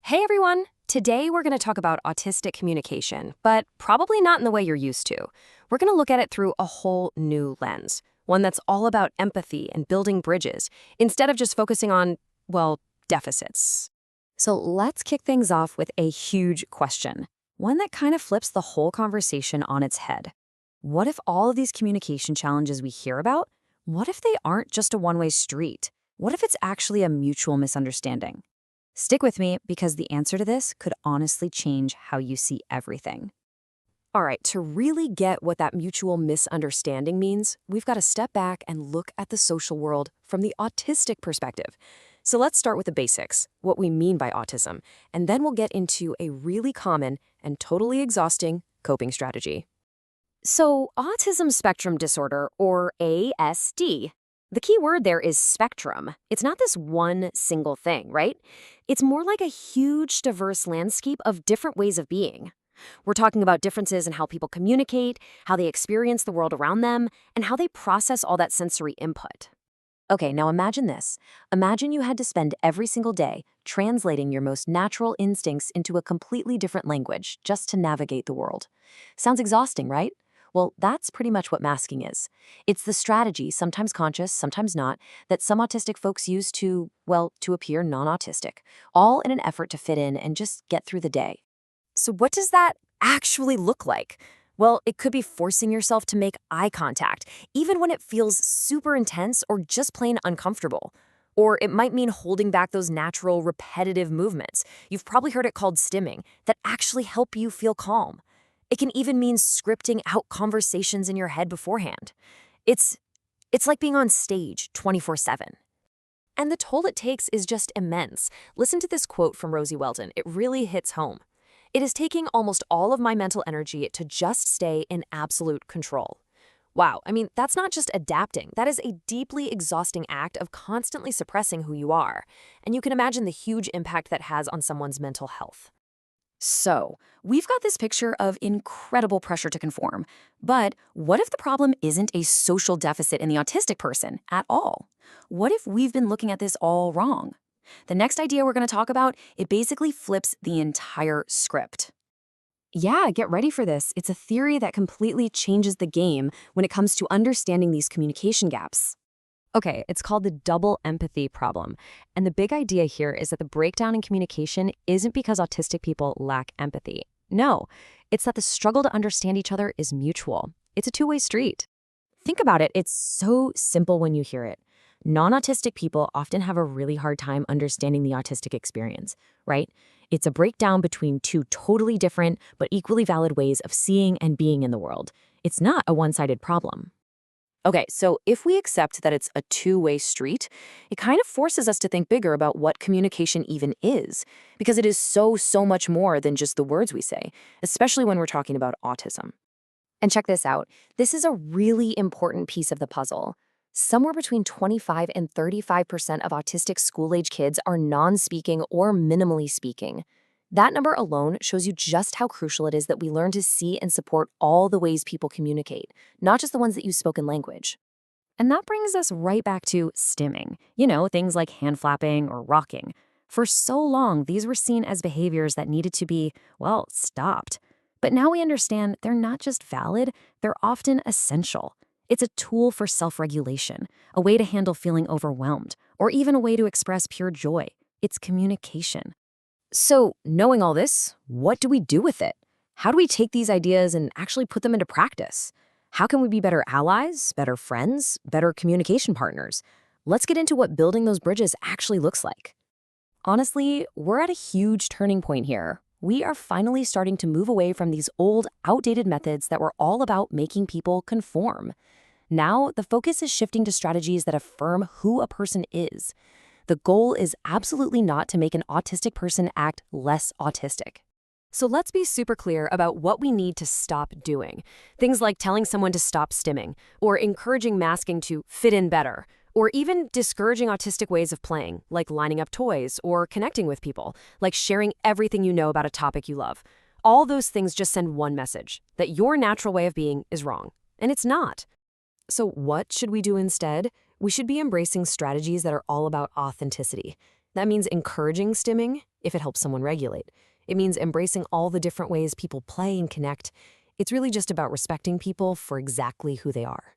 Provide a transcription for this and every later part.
Hey everyone! Today we're going to talk about autistic communication, but probably not in the way you're used to. We're going to look at it through a whole new lens, one that's all about empathy and building bridges, instead of just focusing on, well, deficits. So let's kick things off with a huge question, one that kind of flips the whole conversation on its head. What if all of these communication challenges we hear about, what if they aren't just a one-way street? What if it's actually a mutual misunderstanding? Stick with me because the answer to this could honestly change how you see everything. All right, to really get what that mutual misunderstanding means, we've got to step back and look at the social world from the autistic perspective. So let's start with the basics, what we mean by autism, and then we'll get into a really common and totally exhausting coping strategy. So, autism spectrum disorder, or ASD. The key word there is spectrum. It's not this one single thing, right? It's more like a huge, diverse landscape of different ways of being. We're talking about differences in how people communicate, how they experience the world around them, and how they process all that sensory input. Okay, now imagine this. Imagine you had to spend every single day translating your most natural instincts into a completely different language just to navigate the world. Sounds exhausting, right? Well, that's pretty much what masking is. It's the strategy, sometimes conscious, sometimes not, that some autistic folks use to appear non-autistic, all in an effort to fit in and just get through the day. So what does that actually look like? Well, it could be forcing yourself to make eye contact, even when it feels super intense or just plain uncomfortable. Or it might mean holding back those natural, repetitive movements. You've probably heard it called stimming, that actually help you feel calm. It can even mean scripting out conversations in your head beforehand. It's like being on stage 24/7. And the toll it takes is just immense. Listen to this quote from Rosie Weldon. It really hits home. "It is taking almost all of my mental energy to just stay in absolute control." Wow, I mean, that's not just adapting. That is a deeply exhausting act of constantly suppressing who you are. And you can imagine the huge impact that has on someone's mental health. So, we've got this picture of incredible pressure to conform. But what if the problem isn't a social deficit in the autistic person at all? What if we've been looking at this all wrong? The next idea we're going to talk about, it basically flips the entire script. Yeah, get ready for this. It's a theory that completely changes the game when it comes to understanding these communication gaps. Okay, it's called the double empathy problem. And the big idea here is that the breakdown in communication isn't because autistic people lack empathy. No, it's that the struggle to understand each other is mutual. It's a two-way street. Think about it, it's so simple when you hear it. Non-autistic people often have a really hard time understanding the autistic experience, right? It's a breakdown between two totally different but equally valid ways of seeing and being in the world. It's not a one-sided problem. Okay, so if we accept that it's a two-way street, it kind of forces us to think bigger about what communication even is, because it is so much more than just the words we say, especially when we're talking about autism. And check this out. This is a really important piece of the puzzle. Somewhere between 25 and 35% of autistic school-age kids are non-speaking or minimally speaking. That number alone shows you just how crucial it is that we learn to see and support all the ways people communicate, not just the ones that use spoken language. And that brings us right back to stimming. Things like hand flapping or rocking. For so long, these were seen as behaviors that needed to be, well, stopped. But now we understand they're not just valid, they're often essential. It's a tool for self-regulation, a way to handle feeling overwhelmed, or even a way to express pure joy. It's communication. So, knowing all this, what do we do with it? How do we take these ideas and actually put them into practice? How can we be better allies, better friends, better communication partners? Let's get into what building those bridges actually looks like. Honestly, we're at a huge turning point here. We are finally starting to move away from these old, outdated methods that were all about making people conform. Now, the focus is shifting to strategies that affirm who a person is. The goal is absolutely not to make an autistic person act less autistic. So let's be super clear about what we need to stop doing. Things like telling someone to stop stimming, or encouraging masking to fit in better, or even discouraging autistic ways of playing, like lining up toys or connecting with people, like sharing everything you know about a topic you love. All those things just send one message, that your natural way of being is wrong. And it's not. So what should we do instead? We should be embracing strategies that are all about authenticity. That means encouraging stimming if it helps someone regulate. It means embracing all the different ways people play and connect. It's really just about respecting people for exactly who they are.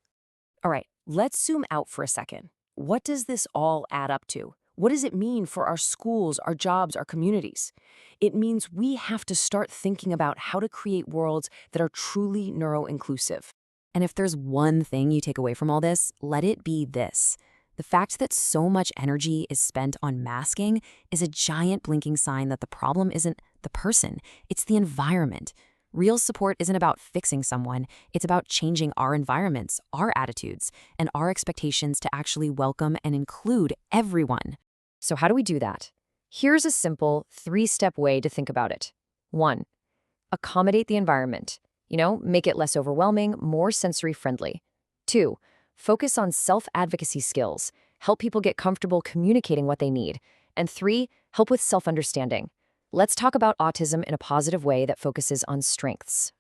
All right, let's zoom out for a second. What does this all add up to? What does it mean for our schools, our jobs, our communities? It means we have to start thinking about how to create worlds that are truly neuro-inclusive. And if there's one thing you take away from all this, let it be this. The fact that so much energy is spent on masking is a giant blinking sign that the problem isn't the person, it's the environment. Real support isn't about fixing someone, it's about changing our environments, our attitudes, and our expectations to actually welcome and include everyone. So how do we do that? Here's a simple 3-step way to think about it. 1. Accommodate the environment. Make it less overwhelming, more sensory friendly. 2. Focus on self-advocacy skills. Help people get comfortable communicating what they need. And 3. Help with self-understanding. Let's talk about autism in a positive way that focuses on strengths.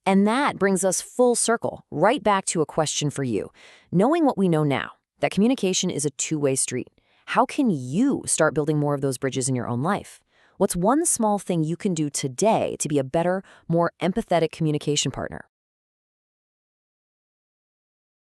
And that brings us full circle, right back to a question for you. Knowing what we know now, that communication is a two-way street, how can you start building more of those bridges in your own life? What's one small thing you can do today to be a better, more empathetic communication partner?